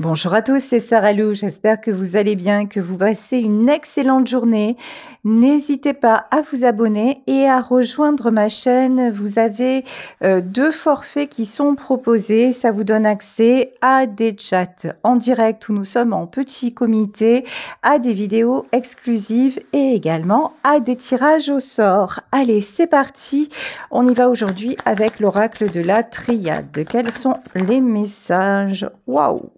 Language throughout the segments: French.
Bonjour à tous, c'est Sarah Lou. J'espère que vous allez bien, que vous passez une excellente journée. N'hésitez pas à vous abonner et à rejoindre ma chaîne. Vous avez 2 forfaits qui sont proposés. Ça vous donne accès à des chats en direct où nous sommes en petit comité, à des vidéos exclusives et également à des tirages au sort. Allez, c'est parti. On y va aujourd'hui avec l'oracle de la triade. Quels sont les messages? Waouh!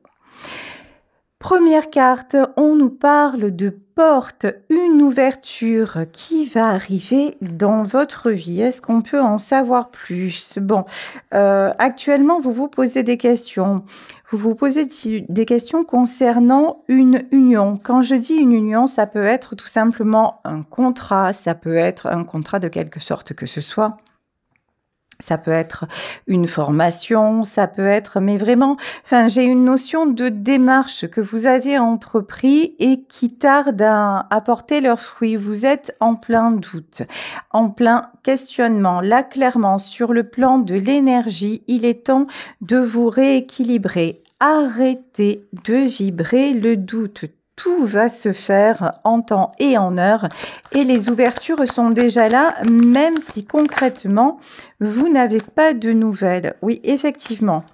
Première carte, on nous parle de porte, une ouverture qui va arriver dans votre vie. Est-ce qu'on peut en savoir plus? Bon, actuellement, vous vous posez des questions. Vous vous posez des questions concernant une union. Quand je dis une union, ça peut être tout simplement un contrat, ça peut être un contrat de quelque sorte que ce soit. Ça peut être une formation, ça peut être, mais vraiment, enfin, j'ai une notion de démarche que vous avez entrepris et qui tarde à porter leurs fruits. Vous êtes en plein doute, en plein questionnement. Là, clairement, sur le plan de l'énergie, il est temps de vous rééquilibrer. Arrêtez de vibrer le doute. Tout va se faire en temps et en heure et les ouvertures sont déjà là, même si concrètement, vous n'avez pas de nouvelles. Oui, effectivement.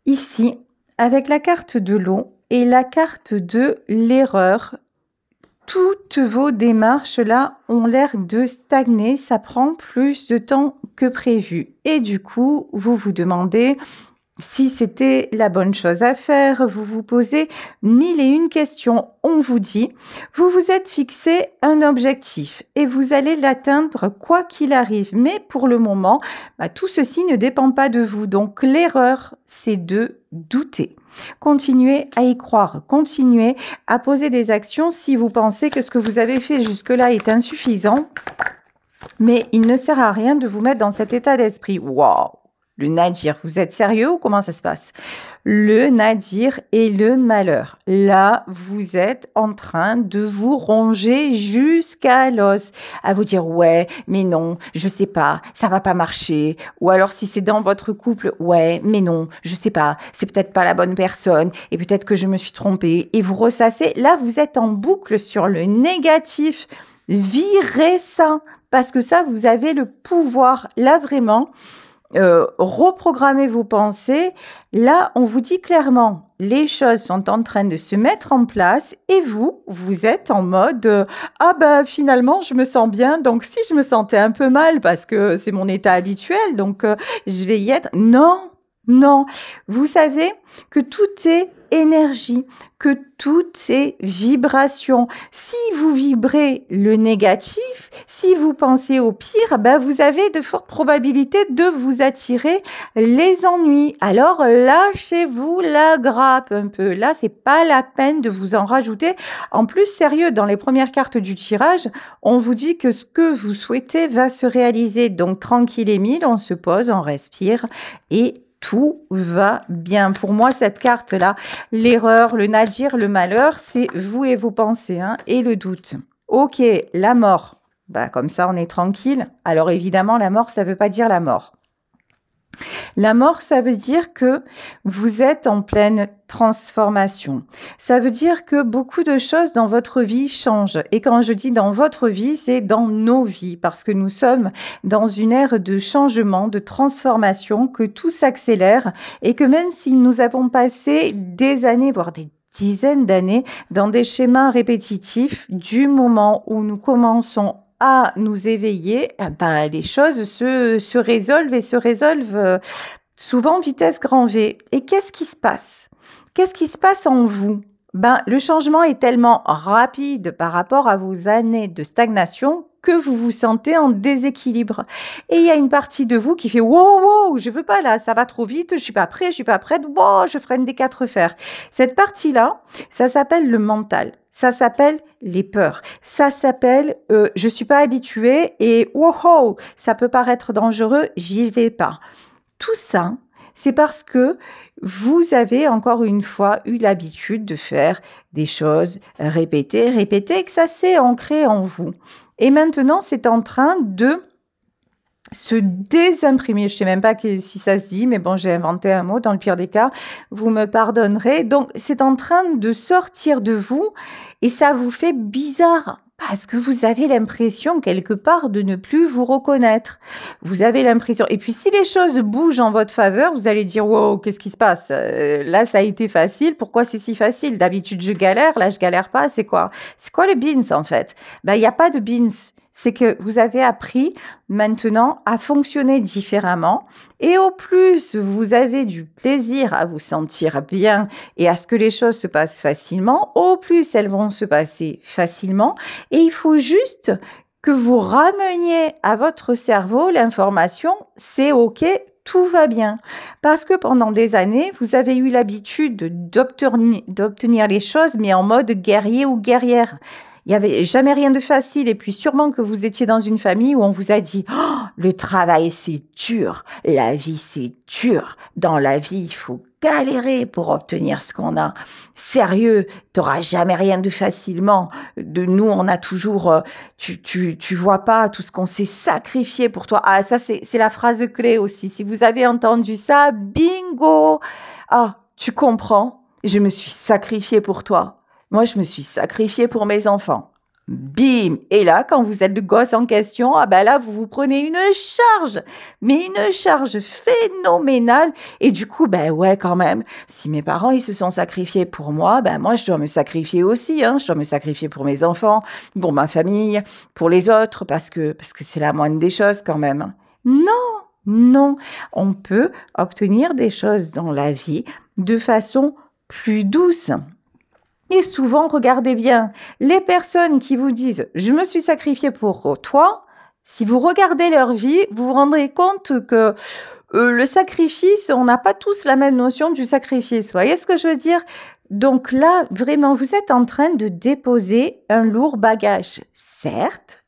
Ici, avec la carte de l'eau et la carte de l'erreur, toutes vos démarches là ont l'air de stagner. Ça prend plus de temps que prévu. Et du coup, vous vous demandez si c'était la bonne chose à faire, vous vous posez 1001 questions. On vous dit, vous vous êtes fixé un objectif et vous allez l'atteindre quoi qu'il arrive. Mais pour le moment, tout ceci ne dépend pas de vous. Donc l'erreur, c'est de douter. Continuez à y croire, continuez à poser des actions si vous pensez que ce que vous avez fait jusque-là est insuffisant. Mais il ne sert à rien de vous mettre dans cet état d'esprit. Waouh! Le nadir, vous êtes sérieux ou comment ça se passe? Le nadir et le malheur. Là, vous êtes en train de vous ronger jusqu'à l'os, à vous dire ouais, mais non, je sais pas, ça va pas marcher. Ou alors si c'est dans votre couple, ouais, mais non, je sais pas, c'est peut-être pas la bonne personne et peut-être que je me suis trompée. Et vous ressassez. Là, vous êtes en boucle sur le négatif. Virez ça parce que ça, vous avez le pouvoir. Là, vraiment. Reprogrammez vos pensées. Là, on vous dit clairement, les choses sont en train de se mettre en place et vous êtes en mode ah ben finalement je me sens bien. Donc si je me sentais un peu mal parce que c'est mon état habituel, donc je vais y être. Non, non. Vous savez que tout est énergie, que tout est vibration. Si vous vibrez le négatif, si vous pensez au pire, ben vous avez de fortes probabilités de vous attirer les ennuis. Alors lâchez-vous la grappe un peu. Là, c'est pas la peine de vous en rajouter. En plus, sérieux, dans les premières cartes du tirage, on vous dit que ce que vous souhaitez va se réaliser. Donc tranquille et mille, on se pose, on respire et tout va bien. Pour moi, cette carte-là, l'erreur, le nadir, le malheur, c'est vous et vos pensées hein, et le doute. Ok, la mort. Bah, comme ça, on est tranquille. Alors évidemment, la mort, ça ne veut pas dire la mort. La mort, ça veut dire que vous êtes en pleine transformation. Ça veut dire que beaucoup de choses dans votre vie changent. Et quand je dis dans votre vie, c'est dans nos vies, parce que nous sommes dans une ère de changement, de transformation, que tout s'accélère et que même si nous avons passé des années, voire des dizaines d'années, dans des schémas répétitifs, du moment où nous commençons à nous éveiller, ben, les choses se résolvent et se résolvent souvent vitesse grand V. Et qu'est-ce qui se passe? Qu'est-ce qui se passe en vous? Ben, le changement est tellement rapide par rapport à vos années de stagnation que vous vous sentez en déséquilibre. Et il y a une partie de vous qui fait « Wow, wow, je veux pas là, ça va trop vite, je suis pas prêt, je suis pas prête, wow, je freine des 4 fers. » Cette partie-là, ça s'appelle le mental. Ça s'appelle les peurs. Ça s'appelle je suis pas habituée et wow, ça peut paraître dangereux, j'y vais pas. Tout ça, c'est parce que vous avez encore une fois eu l'habitude de faire des choses répétées, et que ça s'est ancré en vous. Et maintenant, c'est en train de se désimprimer. Je sais même pas si ça se dit, mais bon, j'ai inventé un mot dans le pire des cas. Vous me pardonnerez. Donc, c'est en train de sortir de vous et ça vous fait bizarre. Parce que vous avez l'impression quelque part de ne plus vous reconnaître. Vous avez l'impression. Et puis si les choses bougent en votre faveur, vous allez dire wow, qu'est-ce qui se passe? Là, ça a été facile. Pourquoi c'est si facile? D'habitude, je galère. Là, je galère pas. C'est quoi? C'est quoi le beans en fait? Ben, il n'y a pas de beans. C'est que vous avez appris maintenant à fonctionner différemment et au plus vous avez du plaisir à vous sentir bien et à ce que les choses se passent facilement, au plus elles vont se passer facilement et il faut juste que vous rameniez à votre cerveau l'information, c'est OK, tout va bien. Parce que pendant des années, vous avez eu l'habitude d'obtenir les choses, mais en mode guerrier ou guerrière. Il n'y avait jamais rien de facile. Et puis sûrement que vous étiez dans une famille où on vous a dit oh, le travail c'est dur, la vie c'est dur. Dans la vie, il faut galérer pour obtenir ce qu'on a. Sérieux, t'auras jamais rien de facilement. De nous, on a toujours, tu vois pas tout ce qu'on s'est sacrifié pour toi. Ah, ça c'est la phrase clé aussi. Si vous avez entendu ça, bingo. Ah, tu comprends. Je me suis sacrifié pour toi. Moi, je me suis sacrifiée pour mes enfants. Bim! Et là, quand vous êtes le gosse en question, ah ben là, vous vous prenez une charge, mais une charge phénoménale. Et du coup, ben ouais, quand même, si mes parents, ils se sont sacrifiés pour moi, ben moi, je dois me sacrifier aussi, hein. Je dois me sacrifier pour mes enfants, pour ma famille, pour les autres, parce que c'est la moindre des choses quand même. Non, on peut obtenir des choses dans la vie de façon plus douce. Et souvent, regardez bien, les personnes qui vous disent « je me suis sacrifié pour toi », si vous regardez leur vie, vous vous rendrez compte que le sacrifice, on n'a pas tous la même notion du sacrifice. Vous voyez ce que je veux dire? Donc là, vraiment, vous êtes en train de déposer un lourd bagage, certes,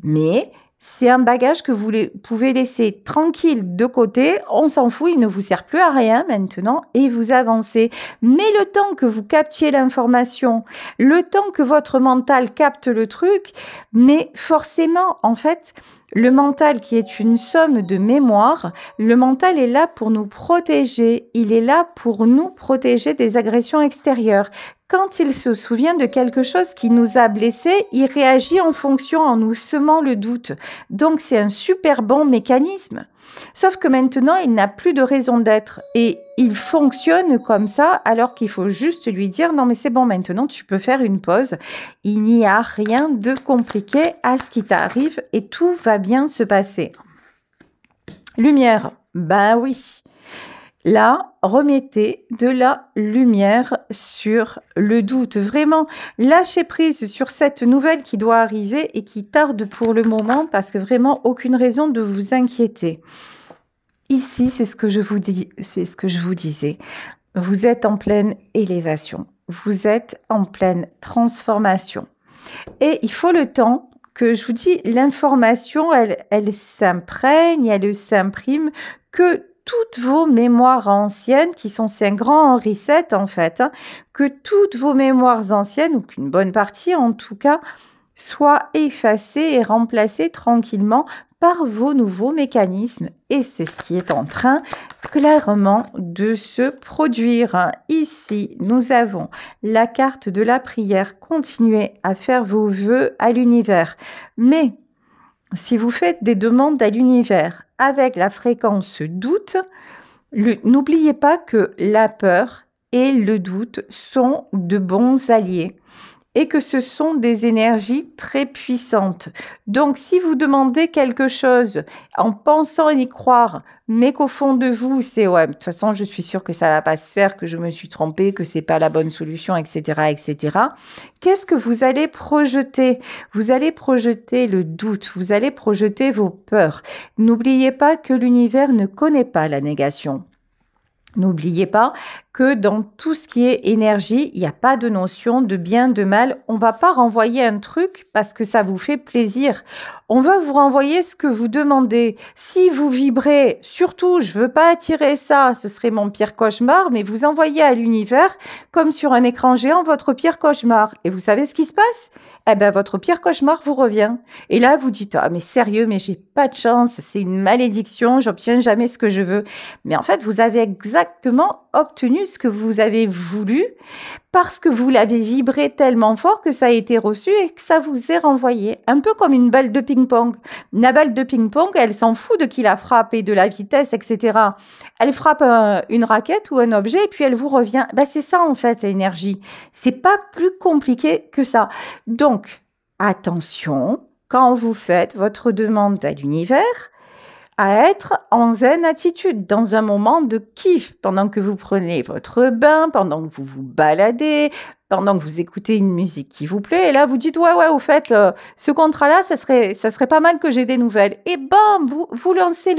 mais c'est un bagage que vous pouvez laisser tranquille de côté. On s'en fout, il ne vous sert plus à rien maintenant et vous avancez. Mais le temps que vous captiez l'information, le temps que votre mental capte le truc, mais forcément, en fait, le mental qui est une somme de mémoire, le mental est là pour nous protéger. Il est là pour nous protéger des agressions extérieures. Quand il se souvient de quelque chose qui nous a blessés, il réagit en fonction en nous semant le doute. Donc c'est un super bon mécanisme. Sauf que maintenant, il n'a plus de raison d'être et il fonctionne comme ça alors qu'il faut juste lui dire non mais c'est bon maintenant, tu peux faire une pause. Il n'y a rien de compliqué à ce qui t'arrive et tout va bien se passer. Lumière, ben oui. Là, remettez de la lumière sur le doute. Vraiment, lâchez prise sur cette nouvelle qui doit arriver et qui tarde pour le moment parce que vraiment, aucune raison de vous inquiéter. Ici, c'est ce que je vous disais. Vous êtes en pleine élévation. Vous êtes en pleine transformation. Et il faut le temps que je vous dis, l'information, elle s'imprègne, elle s'imprime, que toutes vos mémoires anciennes, qui sont ces grands reset en fait, que toutes vos mémoires anciennes, ou qu'une bonne partie en tout cas, soient effacées et remplacées tranquillement par vos nouveaux mécanismes. Et c'est ce qui est en train clairement de se produire. Ici, nous avons la carte de la prière. Continuez à faire vos vœux à l'univers. Mais si vous faites des demandes à l'univers avec la fréquence doute, n'oubliez pas que la peur et le doute sont de bons alliés et que ce sont des énergies très puissantes. Donc, si vous demandez quelque chose en pensant y croire, mais qu'au fond de vous, c'est « ouais, de toute façon, je suis sûre que ça va pas se faire, que je me suis trompée, que c'est pas la bonne solution, etc., etc. » Qu'est-ce que vous allez projeter? Vous allez projeter le doute, vous allez projeter vos peurs. N'oubliez pas que l'univers ne connaît pas la négation. N'oubliez pas que dans tout ce qui est énergie, il n'y a pas de notion de bien, de mal. On ne va pas renvoyer un truc parce que ça vous fait plaisir. On va vous renvoyer ce que vous demandez. Si vous vibrez, surtout, je ne veux pas attirer ça, ce serait mon pire cauchemar, mais vous envoyez à l'univers, comme sur un écran géant, votre pire cauchemar. Et vous savez ce qui se passe? eh ben, votre pire cauchemar vous revient. Et là, vous dites, ah, mais sérieux, mais j'ai pas de chance, c'est une malédiction, j'obtiens jamais ce que je veux. Mais en fait, vous avez exactement obtenu ce que vous avez voulu parce que vous l'avez vibré tellement fort que ça a été reçu et que ça vous est renvoyé. Un peu comme une balle de ping-pong. La balle de ping-pong, elle s'en fout de qui la frappe et de la vitesse, etc. Elle frappe une raquette ou un objet et puis elle vous revient. Ben, c'est ça en fait l'énergie. C'est pas plus compliqué que ça. Donc, attention, quand vous faites votre demande à l'univers, à être en zen attitude, dans un moment de kiff, pendant que vous prenez votre bain, pendant que vous vous baladez, pendant que vous écoutez une musique qui vous plaît, et là vous dites ouais, au fait, ce contrat-là, ça serait pas mal que j'ai des nouvelles. Et bam, vous lâchez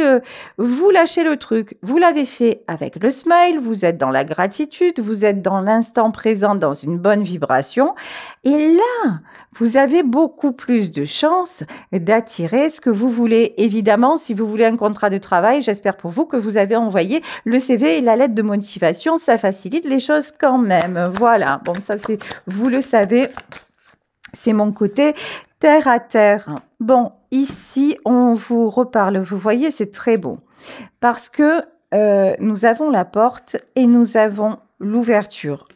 le truc. Vous l'avez fait avec le smile, vous êtes dans la gratitude, vous êtes dans l'instant présent, dans une bonne vibration, et là, vous avez beaucoup plus de chances d'attirer ce que vous voulez. Évidemment, si vous voulez un contrat de travail, j'espère pour vous que vous avez envoyé le CV et la lettre de motivation. Ça facilite les choses quand même. Voilà. Bon, ça c'est, vous le savez, c'est mon côté terre à terre. Bon, ici, on vous reparle. Vous voyez, c'est très beau. Parce que nous avons la porte et nous avons l'ouverture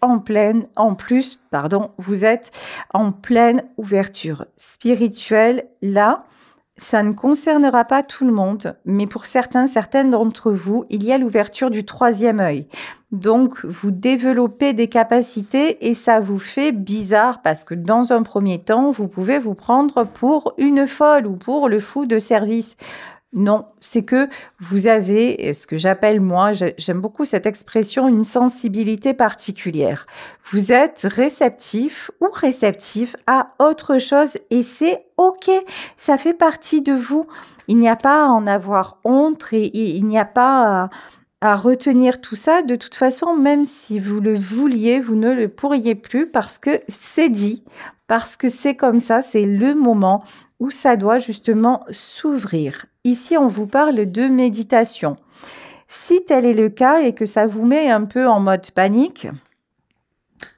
vous êtes en pleine ouverture spirituelle. Là, ça ne concernera pas tout le monde, mais pour certaines d'entre vous, il y a l'ouverture du troisième œil. Donc, vous développez des capacités et ça vous fait bizarre parce que dans un premier temps, vous pouvez vous prendre pour une folle ou pour le fou de service. Non, c'est que vous avez ce que j'appelle, moi, j'aime beaucoup cette expression, une sensibilité particulière. Vous êtes réceptif ou réceptif à autre chose et c'est OK, ça fait partie de vous. Il n'y a pas à en avoir honte et il n'y a pas à retenir tout ça. De toute façon, même si vous le vouliez, vous ne le pourriez plus parce que c'est dit, parce que c'est comme ça, c'est le moment où ça doit justement s'ouvrir. Ici, on vous parle de méditation. Si tel est le cas et que ça vous met un peu en mode panique,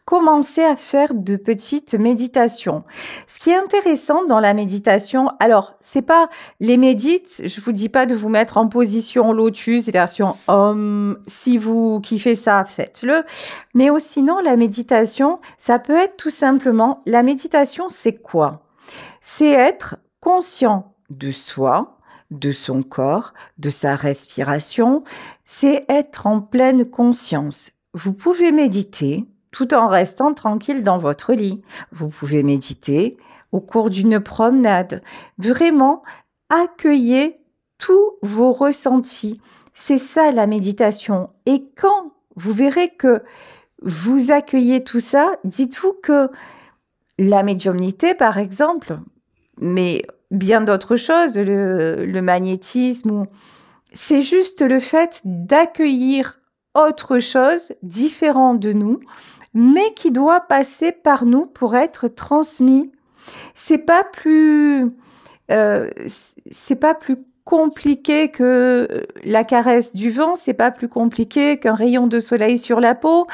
commencez à faire de petites méditations. Ce qui est intéressant dans la méditation, alors, c'est pas les médites, je vous dis pas de vous mettre en position lotus, version homme, si vous kiffez ça, faites-le. Mais sinon, la méditation, ça peut être tout simplement, la méditation, c'est quoi? C'est être conscient de soi, de son corps, de sa respiration, c'est être en pleine conscience. Vous pouvez méditer tout en restant tranquille dans votre lit. Vous pouvez méditer au cours d'une promenade. Vraiment, accueillez tous vos ressentis. C'est ça la méditation. Et quand vous verrez que vous accueillez tout ça, dites-vous que la médiumnité, par exemple, mais bien d'autres choses, le magnétisme, c'est juste le fait d'accueillir autre chose différent de nous, mais qui doit passer par nous pour être transmis. C'est pas plus compliqué que la caresse du vent, c'est pas plus compliqué qu'un rayon de soleil sur la peau.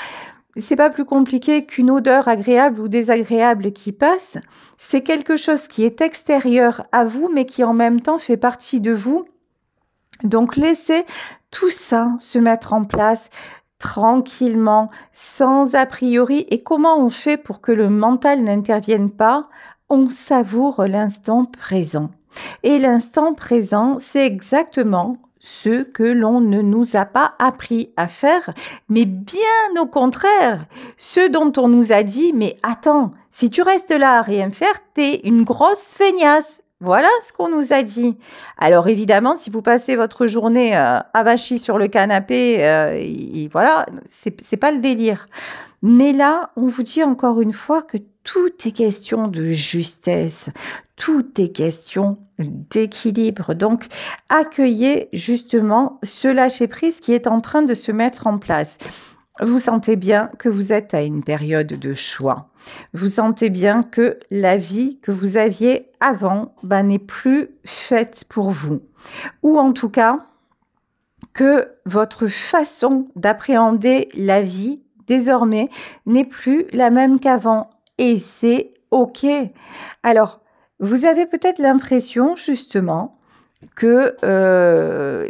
C'est pas plus compliqué qu'une odeur agréable ou désagréable qui passe. C'est quelque chose qui est extérieur à vous, mais qui en même temps fait partie de vous. Donc, laissez tout ça se mettre en place tranquillement, sans a priori. Et comment on fait pour que le mental n'intervienne pas? On savoure l'instant présent. Et l'instant présent, c'est exactement ce que l'on ne nous a pas appris à faire, mais bien au contraire, ce dont on nous a dit, mais attends, si tu restes là à rien faire, t'es une grosse feignasse. Voilà ce qu'on nous a dit. Alors évidemment, si vous passez votre journée avachie sur le canapé, voilà, c'est pas le délire. Mais là, on vous dit encore une fois que tout est question de justesse, tout est question d'équilibre. Donc, accueillez justement ce lâcher-prise qui est en train de se mettre en place. Vous sentez bien que vous êtes à une période de choix. Vous sentez bien que la vie que vous aviez avant n'est plus faite pour vous. Ou en tout cas, que votre façon d'appréhender la vie désormais n'est plus la même qu'avant. Et c'est OK. Alors, vous avez peut-être l'impression justement que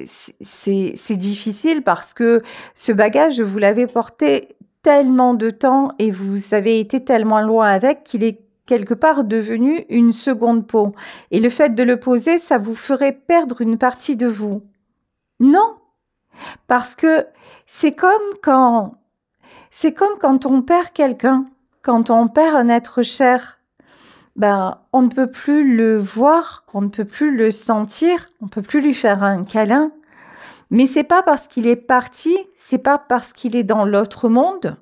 c'est difficile parce que ce bagage, vous l'avez porté tellement de temps et vous avez été tellement loin avec qu'il est quelque part devenu une seconde peau. Et le fait de le poser, ça vous ferait perdre une partie de vous. Non, parce que c'est comme quand c'est comme quand on perd quelqu'un, quand on perd un être cher. Ben, on ne peut plus le voir, on ne peut plus le sentir, on ne peut plus lui faire un câlin. Mais c'est pas parce qu'il est parti, c'est pas parce qu'il est dans l'autre monde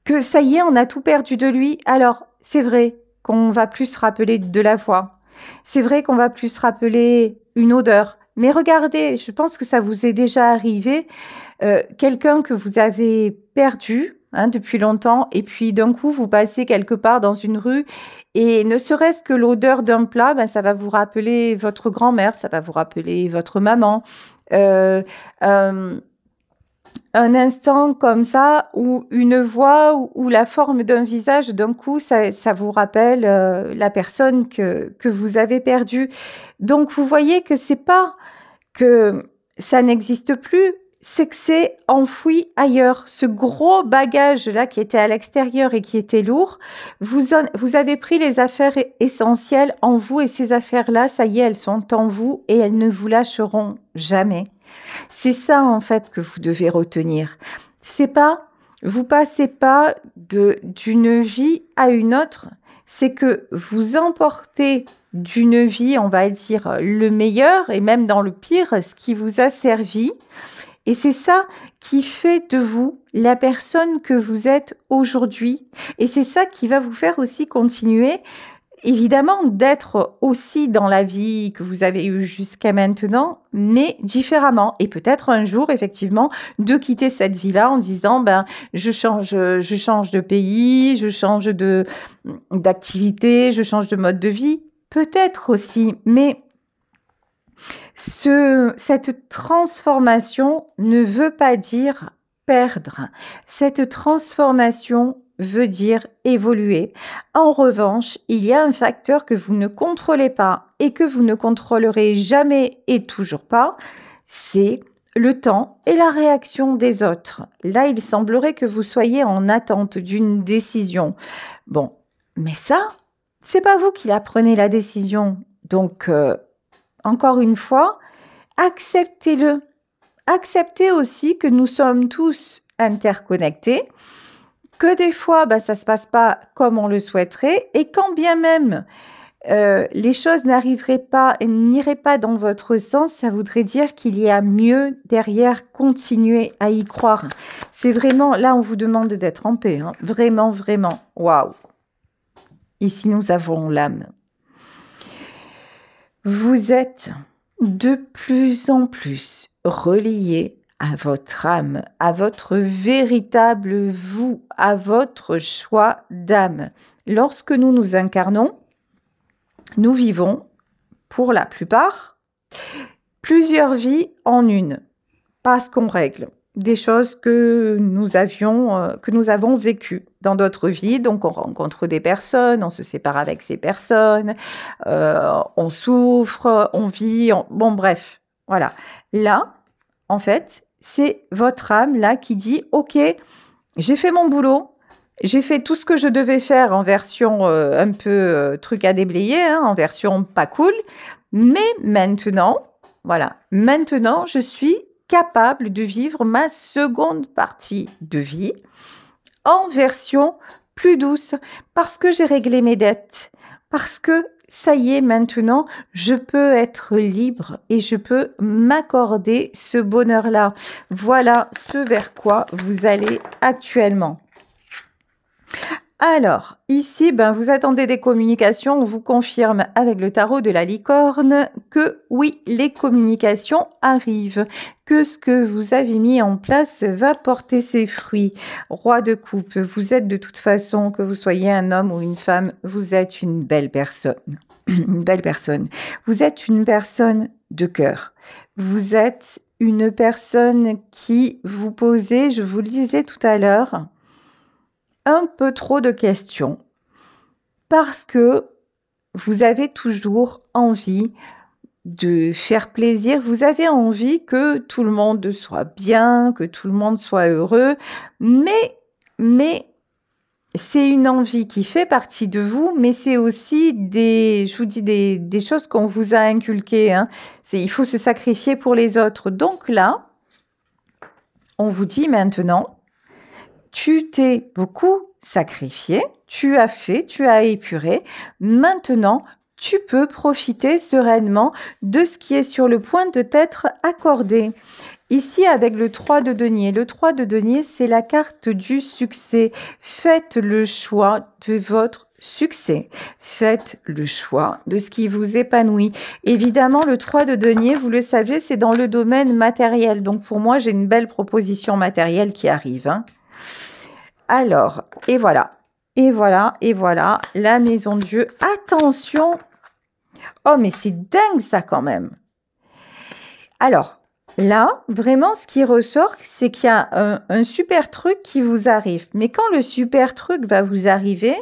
que ça y est, on a tout perdu de lui. Alors, c'est vrai qu'on va plus se rappeler de la voix. C'est vrai qu'on va plus se rappeler une odeur. Mais regardez, je pense que ça vous est déjà arrivé, quelqu'un que vous avez perdu depuis longtemps, et puis d'un coup, vous passez quelque part dans une rue, et ne serait-ce que l'odeur d'un plat, ben, ça va vous rappeler votre grand-mère, ça va vous rappeler votre maman. Euh, euh, un instant comme ça, ou une voix, ou la forme d'un visage, d'un coup, ça vous rappelle la personne que vous avez perdue. Donc, vous voyez que c'est pas que ça n'existe plus, c'est que c'est enfoui ailleurs. Ce gros bagage-là qui était à l'extérieur et qui était lourd, vous avez pris les affaires essentielles en vous, et ces affaires-là, ça y est, elles sont en vous et elles ne vous lâcheront jamais. C'est ça en fait que vous devez retenir. C'est pas, vous passez pas d'une vie à une autre, c'est que vous emportez d'une vie, on va dire, le meilleur, et même dans le pire, ce qui vous a servi. Et c'est ça qui fait de vous la personne que vous êtes aujourd'hui. Et c'est ça qui va vous faire aussi continuer, évidemment, d'être aussi dans la vie que vous avez eue jusqu'à maintenant, mais différemment. Et peut-être un jour, effectivement, de quitter cette vie-là en disant, ben, je change de pays, je change d'activité, je change de mode de vie. Peut-être aussi, mais cette transformation ne veut pas dire perdre. Cette transformation veut dire évoluer. En revanche, il y a un facteur que vous ne contrôlez pas et que vous ne contrôlerez jamais et toujours pas, c'est le temps et la réaction des autres. Là, il semblerait que vous soyez en attente d'une décision. Bon, mais ça, c'est pas vous qui la prenez la décision. Donc, encore une fois, acceptez-le. Acceptez aussi que nous sommes tous interconnectés, que des fois, ça ne se passe pas comme on le souhaiterait, et quand bien même les choses n'arriveraient pas et n'iraient pas dans votre sens, ça voudrait dire qu'il y a mieux derrière. Continuez à y croire. C'est vraiment, là, on vous demande d'être en paix. Vraiment, vraiment. Waouh. Ici, nous avons l'âme. Vous êtes de plus en plus relié à votre âme, à votre véritable vous, à votre choix d'âme. Lorsque nous nous incarnons, nous vivons, pour la plupart, plusieurs vies en une, parce qu'on règle des choses que nous avons vécues dans d'autres vies. Donc, on rencontre des personnes, on se sépare avec ces personnes, on souffre, on vit, bon, bref, voilà. Là, en fait, c'est votre âme, là, qui dit « Ok, j'ai fait mon boulot, j'ai fait tout ce que je devais faire en version un peu truc à déblayer, en version pas cool, mais maintenant, voilà, maintenant, je suis capable de vivre ma seconde partie de vie en version plus douce, parce que j'ai réglé mes dettes, parce que ça y est, maintenant, je peux être libre et je peux m'accorder ce bonheur-là. Voilà ce vers quoi vous allez actuellement. Alors, ici, vous attendez des communications. On vous confirme avec le tarot de la licorne que oui, les communications arrivent, que ce que vous avez mis en place va porter ses fruits. Roi de coupe, vous êtes de toute façon, que vous soyez un homme ou une femme, vous êtes une belle personne. Une belle personne. Vous êtes une personne de cœur. Vous êtes une personne qui vous posez, je vous le disais tout à l'heure, un peu trop de questions. parce que vous avez toujours envie de faire plaisir, vous avez envie que tout le monde soit bien, que tout le monde soit heureux, mais c'est une envie qui fait partie de vous, mais c'est aussi je vous dis, des choses qu'on vous a inculquées, hein. Il faut se sacrifier pour les autres. Donc là, on vous dit maintenant, tu t'es beaucoup sacrifié, tu as épuré. Maintenant, tu peux profiter sereinement de ce qui est sur le point de t'être accordé. Ici, avec le 3 de denier. Le 3 de denier, c'est la carte du succès. Faites le choix de votre succès. Faites le choix de ce qui vous épanouit. Évidemment, le 3 de denier, vous le savez, c'est dans le domaine matériel. Donc, pour moi, j'ai une belle proposition matérielle qui arrive, hein. Alors, et voilà. Et voilà, et voilà, la maison de Dieu. Attention! Oh, mais c'est dingue ça quand même. Alors, là, vraiment, ce qui ressort, c'est qu'il y a un super truc qui vous arrive. Mais quand le super truc va vous arriver,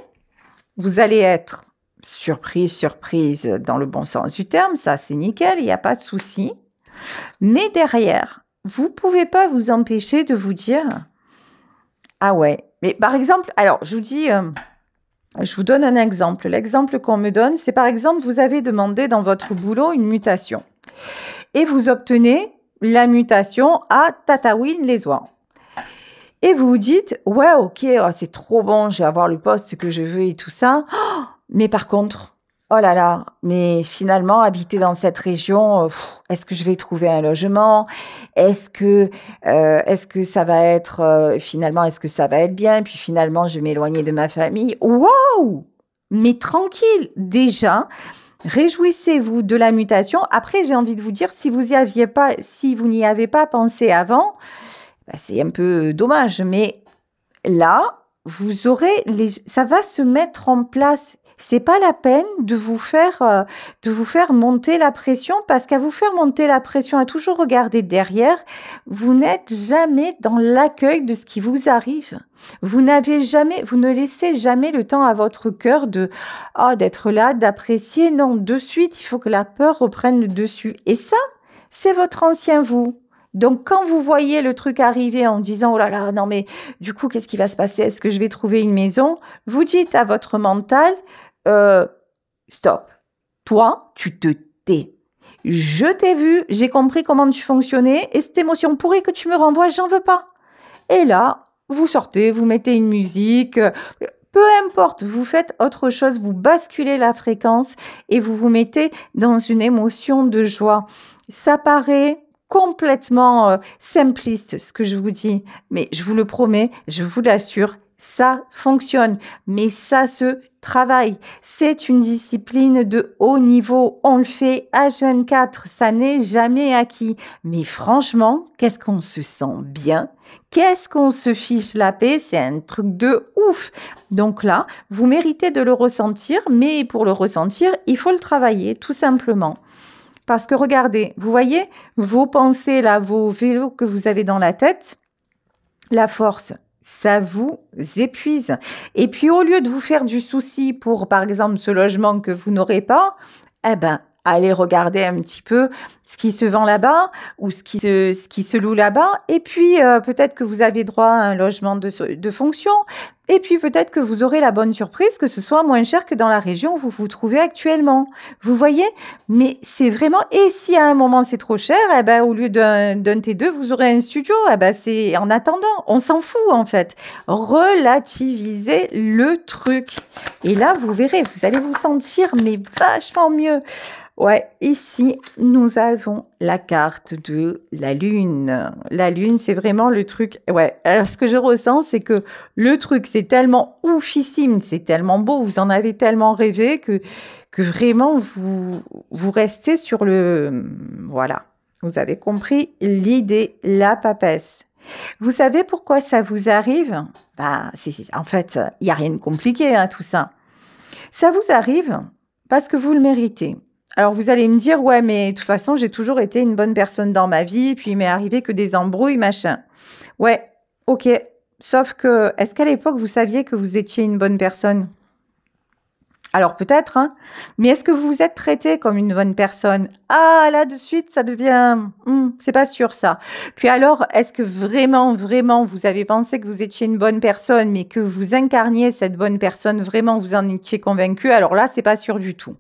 vous allez être surprise dans le bon sens du terme. Ça, c'est nickel, il n'y a pas de souci. Mais derrière, vous ne pouvez pas vous empêcher de vous dire « Ah ouais ». Mais par exemple, alors, je vous dis... je vous donne un exemple. L'exemple qu'on me donne, c'est par exemple, vous avez demandé dans votre boulot une mutation. Et vous obtenez la mutation à Tataouine-les-Oies. Et vous vous dites, ouais, ok, oh, c'est trop bon, je vais avoir le poste que je veux et tout ça. Oh, mais par contre, oh là là, mais finalement, habiter dans cette région, est-ce que je vais trouver un logement? Est-ce que ça va être, finalement, est-ce que ça va être bien? Puis finalement, je vais m'éloigner de ma famille. Waouh! Mais tranquille, déjà, réjouissez-vous de la mutation. Après, j'ai envie de vous dire, si vous n'y avez pas pensé avant, bah, c'est un peu dommage. Mais là, ça va se mettre en place. C'est pas la peine de vous faire monter la pression, parce qu'à vous faire monter la pression, à toujours regarder derrière, vous n'êtes jamais dans l'accueil de ce qui vous arrive. Vous ne laissez jamais le temps à votre cœur d'être là, d'apprécier. Non, de suite, il faut que la peur reprenne le dessus. Et ça, c'est votre ancien vous. Donc, quand vous voyez le truc arriver en disant « Oh là là, non mais du coup, qu'est-ce qui va se passer? Est-ce que je vais trouver une maison ?» Vous dites à votre mental « Stop, toi, tu te tais. Je t'ai vu, j'ai compris comment tu fonctionnais et cette émotion pourrie que tu me renvoies, j'en veux pas. » Et là, vous sortez, vous mettez une musique, peu importe, vous faites autre chose, vous basculez la fréquence et vous vous mettez dans une émotion de joie. Ça paraît complètement simpliste ce que je vous dis, mais je vous le promets, je vous l'assure, ça fonctionne, mais ça se travaille. C'est une discipline de haut niveau, on le fait H24, ça n'est jamais acquis. Mais franchement, qu'est-ce qu'on se sent bien, qu'est-ce qu'on se fiche la paix, c'est un truc de ouf. Donc là, vous méritez de le ressentir, mais pour le ressentir, il faut le travailler, tout simplement. Parce que regardez, vous voyez, vos pensées là, vos vélos que vous avez dans la tête, la force, ça vous épuise. Et puis au lieu de vous faire du souci pour, par exemple, ce logement que vous n'aurez pas, eh ben, allez regarder un petit peu ce qui se vend là-bas ou ce qui se loue là-bas. Et puis, peut-être que vous avez droit à un logement de fonction. Et puis, peut-être que vous aurez la bonne surprise que ce soit moins cher que dans la région où vous vous trouvez actuellement. Vous voyez? Mais c'est vraiment... Et si à un moment c'est trop cher, eh ben, au lieu d'un T2, vous aurez un studio. Eh ben, c'est en attendant. On s'en fout, en fait. Relativisez le truc. Et là, vous verrez, vous allez vous sentir mais vachement mieux. Ouais, ici, nous avons la carte de la Lune. La Lune, c'est vraiment le truc... Ouais, alors ce que je ressens, c'est que le truc, c'est tellement oufissime, c'est tellement beau, vous en avez tellement rêvé que vraiment, vous restez sur le... Voilà, vous avez compris l'idée, la papesse. Vous savez pourquoi ça vous arrive? Bah, en fait, il n'y a rien de compliqué, hein, tout ça. Ça vous arrive parce que vous le méritez. Alors, vous allez me dire, ouais, mais de toute façon, j'ai toujours été une bonne personne dans ma vie, puis il m'est arrivé que des embrouilles, machin. Ouais, ok. Sauf que, est-ce qu'à l'époque, vous saviez que vous étiez une bonne personne? Alors peut-être, hein, mais est-ce que vous vous êtes traité comme une bonne personne? Ah, là, de suite, ça devient, c'est pas sûr ça. Puis alors, est-ce que vraiment, vraiment, vous avez pensé que vous étiez une bonne personne, mais que vous incarniez cette bonne personne, vraiment, vous en étiez convaincu? Alors là, c'est pas sûr du tout.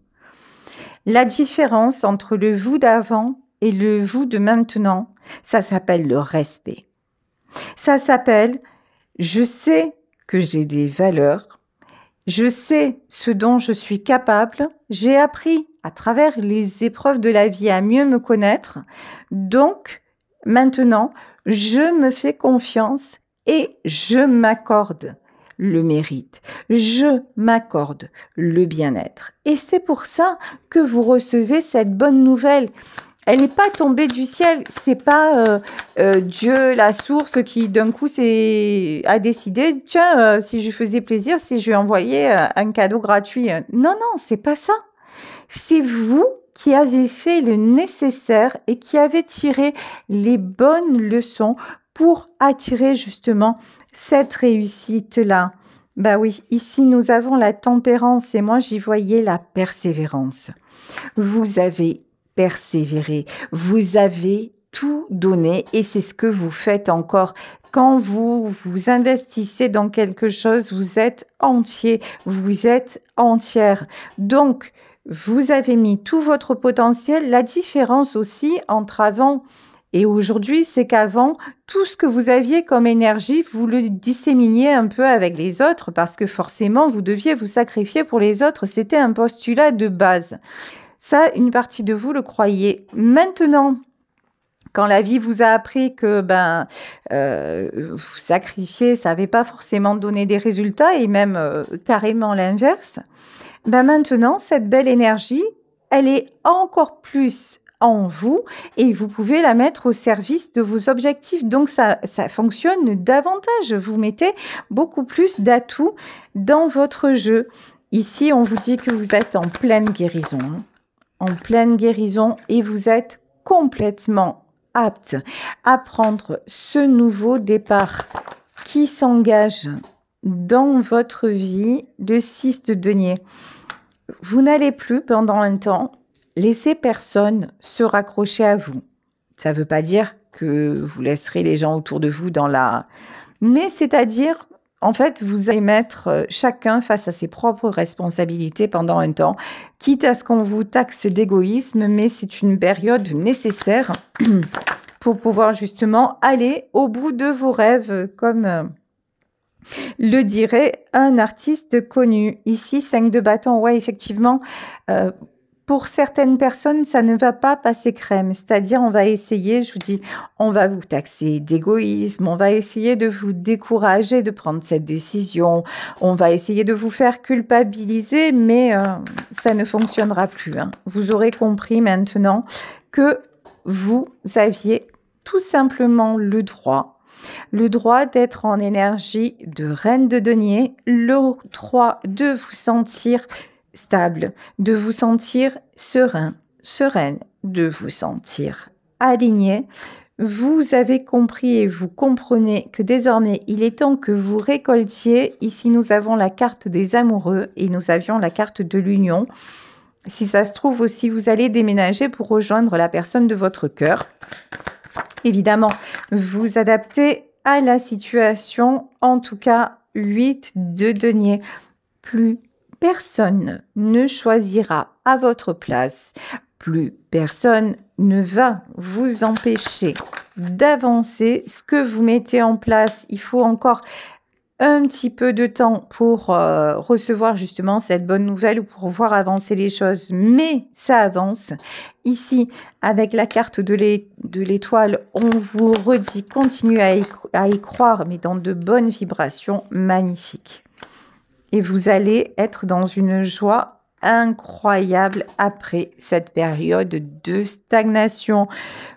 La différence entre le vous d'avant et le vous de maintenant, ça s'appelle le respect. Ça s'appelle, je sais que j'ai des valeurs, je sais ce dont je suis capable, j'ai appris à travers les épreuves de la vie à mieux me connaître, donc maintenant, je me fais confiance et je m'accorde le mérite, je m'accorde le bien-être. Et c'est pour ça que vous recevez cette bonne nouvelle. Elle n'est pas tombée du ciel, c'est pas Dieu, la source, qui d'un coup a décidé, tiens, si je faisais plaisir, si je lui envoyais un cadeau gratuit. Non, non, c'est pas ça. C'est vous qui avez fait le nécessaire et qui avez tiré les bonnes leçons pour attirer justement cette réussite-là. Bah oui, ici nous avons la tempérance et moi j'y voyais la persévérance. Vous avez persévéré, vous avez tout donné et c'est ce que vous faites encore. Quand vous vous investissez dans quelque chose, vous êtes entier, vous êtes entière. Donc, vous avez mis tout votre potentiel. La différence aussi entre avant et aujourd'hui, c'est qu'avant, tout ce que vous aviez comme énergie, vous le disséminiez un peu avec les autres parce que forcément, vous deviez vous sacrifier pour les autres. C'était un postulat de base. Ça, une partie de vous le croyait. Maintenant, quand la vie vous a appris que vous sacrifier, ça n'avait pas forcément donné des résultats et même carrément l'inverse, maintenant, cette belle énergie, elle est encore plus en vous et vous pouvez la mettre au service de vos objectifs. Donc, ça fonctionne davantage. Vous mettez beaucoup plus d'atouts dans votre jeu. Ici, on vous dit que vous êtes en pleine guérison. En pleine guérison et vous êtes complètement apte à prendre ce nouveau départ qui s'engage dans votre vie, le 6 de denier. Vous n'allez plus pendant un temps laisser personne se raccrocher à vous. Ça ne veut pas dire que vous laisserez les gens autour de vous dans la... Mais c'est-à-dire, en fait, vous allez mettre chacun face à ses propres responsabilités pendant un temps, quitte à ce qu'on vous taxe d'égoïsme, mais c'est une période nécessaire pour pouvoir justement aller au bout de vos rêves, comme le dirait un artiste connu. Ici, 5 de bâton, ouais, effectivement, pour certaines personnes, ça ne va pas passer crème. C'est-à-dire, on va essayer, je vous dis, on va vous taxer d'égoïsme, on va essayer de vous décourager de prendre cette décision, on va essayer de vous faire culpabiliser, mais ça ne fonctionnera plus. Hein. Vous aurez compris maintenant que vous aviez tout simplement le droit d'être en énergie de reine de denier, le droit de vous sentir stable, de vous sentir serein, sereine, de vous sentir aligné. Vous avez compris et vous comprenez que désormais, il est temps que vous récoltiez. Ici, nous avons la carte des amoureux et nous avions la carte de l'union. Si ça se trouve aussi, vous allez déménager pour rejoindre la personne de votre cœur. Évidemment, vous adaptez à la situation. En tout cas, 8 de denier. Plus personne ne choisira à votre place. Plus personne ne va vous empêcher d'avancer. Ce que vous mettez en place, il faut encore un petit peu de temps pour recevoir justement cette bonne nouvelle ou pour voir avancer les choses, mais ça avance. Ici, avec la carte de l'étoile, on vous redit, continuez à y croire, mais dans de bonnes vibrations magnifiques. Et vous allez être dans une joie incroyable après cette période de stagnation.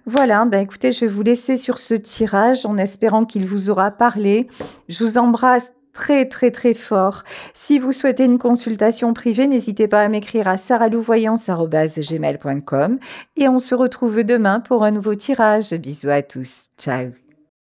Voilà, écoutez, je vais vous laisser sur ce tirage en espérant qu'il vous aura parlé. Je vous embrasse très très très fort. Si vous souhaitez une consultation privée, n'hésitez pas à m'écrire à saralouvoyance@gmail.com et on se retrouve demain pour un nouveau tirage. Bisous à tous. Ciao.